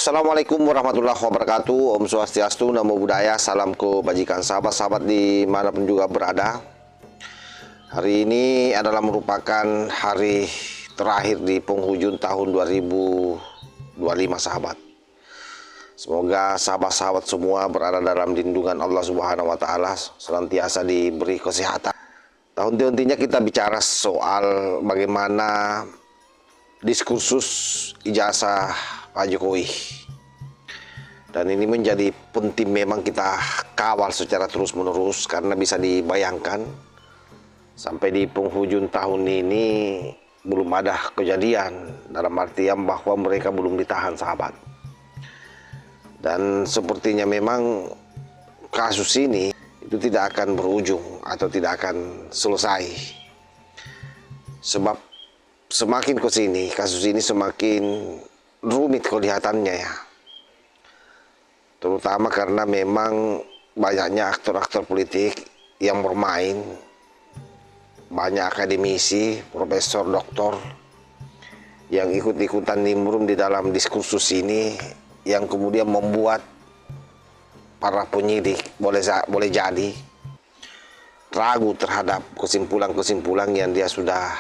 Assalamualaikum warahmatullahi wabarakatuh. Om Swastiastu, Namo Buddhaya, salam kebajikan sahabat-sahabat dimanapun juga berada. Hari ini adalah merupakan hari terakhir di penghujung tahun 2025 sahabat. Semoga sahabat-sahabat semua berada dalam lindungan Allah Subhanahu wa Ta'ala, senantiasa diberi kesehatan. Tahun-tahunnya kita bicara soal bagaimana diskursus ijazah Pak Jokowi, dan ini menjadi penting memang kita kawal secara terus-menerus, karena bisa dibayangkan sampai di penghujung tahun ini belum ada kejadian, dalam artian bahwa mereka belum ditahan sahabat. Dan sepertinya memang kasus ini itu tidak akan berujung atau tidak akan selesai, sebab semakin ke sini kasus ini semakin rumit kelihatannya ya, terutama karena memang banyaknya aktor-aktor politik yang bermain, banyak akademisi, profesor, doktor yang ikut-ikutan nimbrung di dalam diskursus ini, yang kemudian membuat para penyidik boleh jadi ragu terhadap kesimpulan-kesimpulan yang dia sudah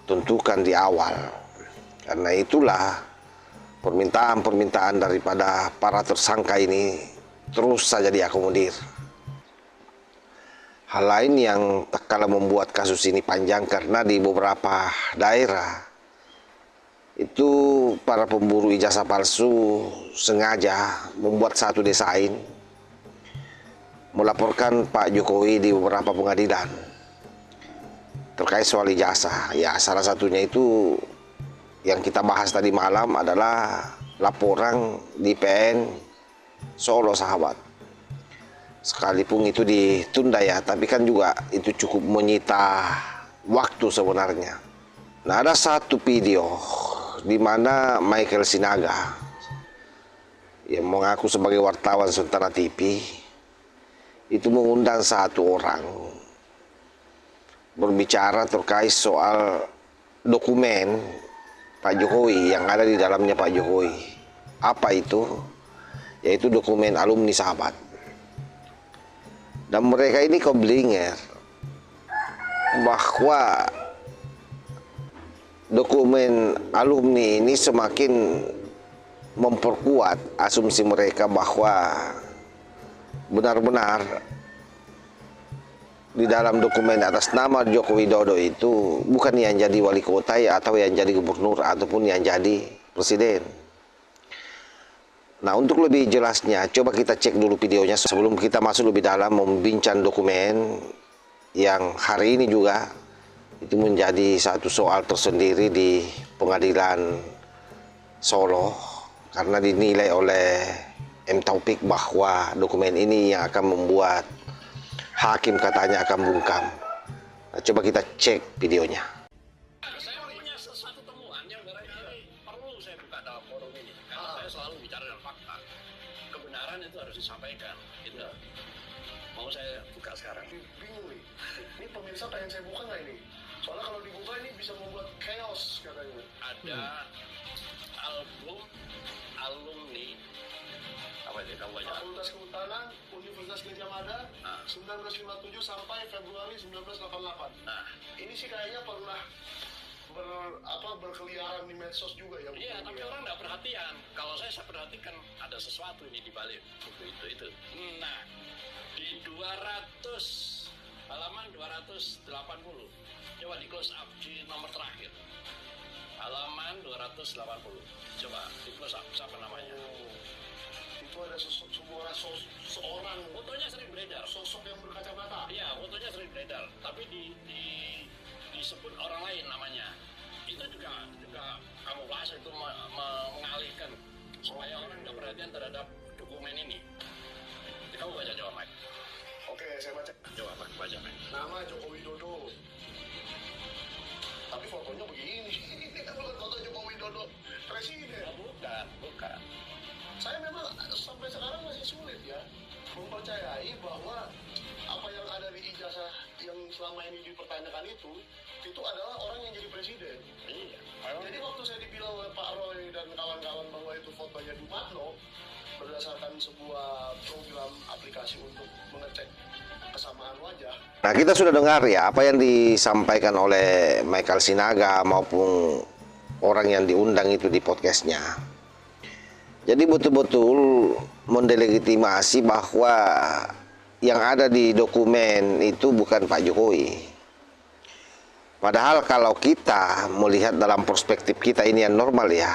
tentukan di awal. Karena itulah permintaan-permintaan daripada para tersangka ini terus saja diakomodir. Hal lain yang tak kalah membuat kasus ini panjang, karena di beberapa daerah itu para pemburu ijazah palsu sengaja membuat satu desain melaporkan Pak Jokowi di beberapa pengadilan terkait soal ijazah. Ya, salah satunya itu yang kita bahas tadi malam adalah laporan di PN Solo sahabat. Sekalipun itu ditunda ya, tapi kan juga itu cukup menyita waktu sebenarnya. Nah, ada satu video di mana Michael Sinaga yang mengaku sebagai wartawan Suntara TV itu mengundang satu orang berbicara terkait soal dokumen Pak Jokowi yang ada di dalamnya Pak Jokowi. Apa itu? Yaitu dokumen alumni sahabat. Dan mereka ini keblinger bahwa dokumen alumni ini semakin memperkuat asumsi mereka bahwa benar-benar di dalam dokumen atas nama Joko Widodo itu bukan yang jadi wali kota ya, atau yang jadi gubernur, ataupun yang jadi presiden. Nah, untuk lebih jelasnya coba kita cek dulu videonya sebelum kita masuk lebih dalam membincang dokumen yang hari ini juga itu menjadi satu soal tersendiri di pengadilan Solo, karena dinilai oleh M. Taufik bahwa dokumen ini yang akan membuat hakim katanya akan bungkam. Nah, coba kita cek videonya. Saya punya sesuatu temuan yang barangkali perlu saya buka dalam forum ini, karena saya selalu bicara dengan fakta. Kebenaran itu harus disampaikan, gitu. Mau saya buka sekarang? Bingung nih. Ini pemirsa pengen saya buka nggak ini? Soalnya kalau dibuka ini bisa membuat chaos katanya. Ada album alumni apa itu kamu baca? Fakultas Kehutanan Universitas Gadjah Mada 1957 sampai Februari 1988. Nah, Ini sih kayaknya pernah berkeliaran di medsos juga ya. iya, tapi orang nggak perhatian. Kalau saya perhatikan ada sesuatu ini di balik buku itu. Nah, di 200 halaman 280. Coba di close up di nomor terakhir. Halaman 280. Coba di close up siapa namanya? Itu ada seorang Fotonya sering beredar. sosok yang berkacamata. Iya, fotonya sering beredar, tapi disebut orang lain namanya. Itu juga kamuflase itu mengalihkan supaya orang tidak perhatian terhadap dokumen ini. Kamu baca coba, Mike. Oke, saya baca. Coba baca, Mike. Nama Joko Widodo. Tapi fotonya begini. Ini bukan foto Joko Widodo presiden. Oh, bukan. Saya memang sampai sekarang masih sulit ya mempercayai bahwa apa yang ada di ijazah yang selama ini dipertanyakan itu adalah orang yang jadi presiden. Iya. Jadi waktu saya dibilang oleh Pak Roy dan kawan-kawan bahwa itu foto Dumatno berdasarkan sebuah program aplikasi untuk mengecek kesamaan wajah. Nah, kita sudah dengar ya apa yang disampaikan oleh Michael Sinaga maupun orang yang diundang itu di podcastnya. Jadi betul-betul mendelegitimasi bahwa yang ada di dokumen itu bukan Pak Jokowi. Padahal kalau kita melihat dalam perspektif kita ini yang normal ya,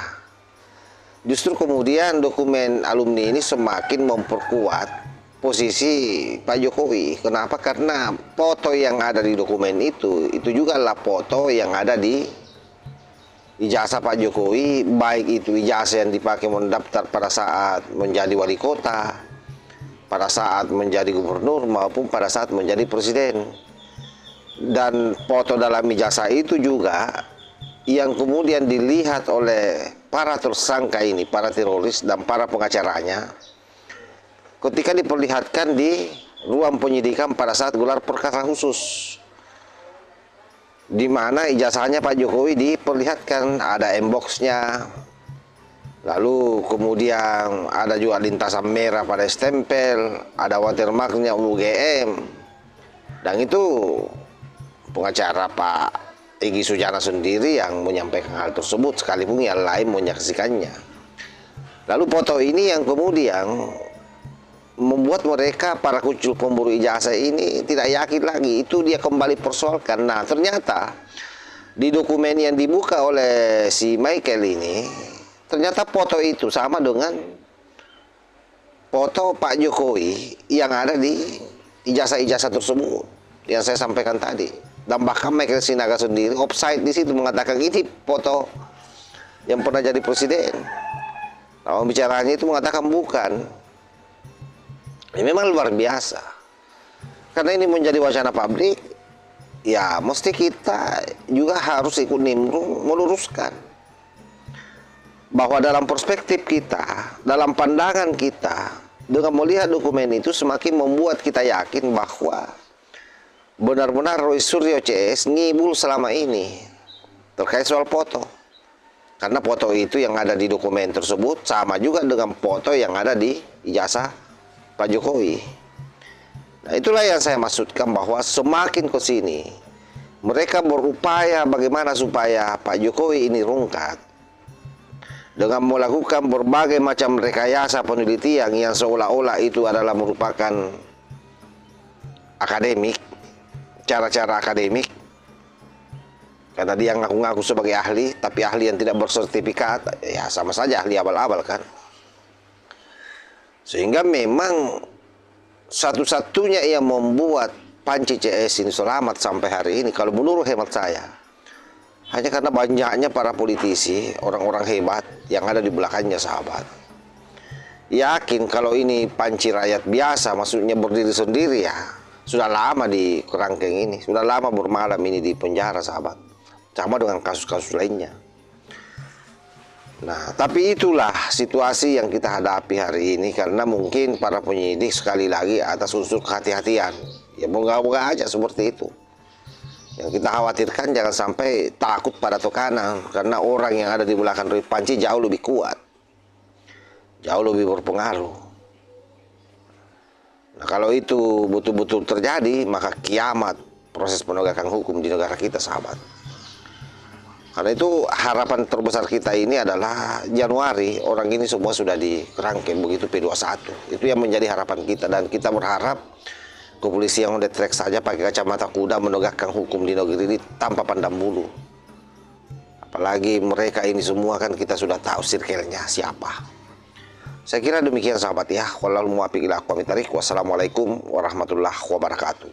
justru kemudian dokumen alumni ini semakin memperkuat posisi Pak Jokowi. Kenapa? Karena foto yang ada di dokumen itu juga adalah foto yang ada di ijazah Pak Jokowi, baik itu ijazah yang dipakai mendaftar pada saat menjadi wali kota, pada saat menjadi gubernur, maupun pada saat menjadi presiden. Dan foto dalam ijazah itu juga yang kemudian dilihat oleh para tersangka ini, para teroris dan para pengacaranya, ketika diperlihatkan di ruang penyidikan pada saat gelar perkara khusus, di mana ijazahnya Pak Jokowi diperlihatkan, ada inboxnya, lalu kemudian ada juga lintasan merah pada stempel, ada watermarknya UGM, dan itu pengacara Pak Egy Sujana sendiri yang menyampaikan hal tersebut, sekalipun yang lain menyaksikannya. Lalu foto ini yang kemudian membuat mereka, para kucul pemburu ijazah ini, tidak yakin lagi. Itu dia kembali persoalkan. Nah, ternyata di dokumen yang dibuka oleh si Michael ini, ternyata foto itu sama dengan foto Pak Jokowi yang ada di ijazah-ijazah tersebut yang saya sampaikan tadi. Dan bahkan Michael Sinaga sendiri offside di situ mengatakan ini foto yang pernah jadi presiden. Nah, pembicaranya itu mengatakan bukan. Ini memang luar biasa. Karena ini menjadi wacana publik, ya mesti kita juga harus ikut nimbrung meluruskan bahwa dalam perspektif kita, dalam pandangan kita, dengan melihat dokumen itu semakin membuat kita yakin bahwa benar-benar Roy Suryo CS ngibul selama ini terkait soal foto. Karena foto itu yang ada di dokumen tersebut sama juga dengan foto yang ada di ijazah Pak Jokowi. Nah, itulah yang saya maksudkan bahwa semakin ke sini mereka berupaya bagaimana supaya Pak Jokowi ini rungkat dengan melakukan berbagai macam rekayasa penelitian yang seolah-olah itu adalah merupakan akademik, cara-cara akademik, karena dia ngaku-ngaku sebagai ahli, tapi ahli yang tidak bersertifikat, ya sama saja ahli abal-abal kan. Sehingga memang satu-satunya yang membuat Panci CS ini selamat sampai hari ini, kalau menurut hemat saya, hanya karena banyaknya para politisi, orang-orang hebat yang ada di belakangnya, sahabat. Yakin kalau ini Panci rakyat biasa, maksudnya berdiri sendiri ya, sudah lama di kerangkeng ini, sudah lama bermalam ini di penjara, sahabat. Sama dengan kasus-kasus lainnya. Nah, tapi itulah situasi yang kita hadapi hari ini, karena mungkin para penyidik sekali lagi atas unsur kehati-hatian. Ya moga-moga aja seperti itu. Yang kita khawatirkan jangan sampai takut pada tekanan, karena orang yang ada di belakang Roy Panci jauh lebih kuat, jauh lebih berpengaruh. Nah, kalau itu betul-betul terjadi, maka kiamat proses penegakan hukum di negara kita, sahabat. Karena itu harapan terbesar kita ini adalah Januari orang ini semua sudah di kerangkeng, begitu P21. Itu yang menjadi harapan kita, dan kita berharap kepolisian on the track saja pakai kacamata kuda menegakkan hukum di negeri ini tanpa pandang bulu. Apalagi mereka ini semua kan kita sudah tahu circle-nya siapa. Saya kira demikian, sahabat ya. Wassalamualaikum warahmatullahi wabarakatuh.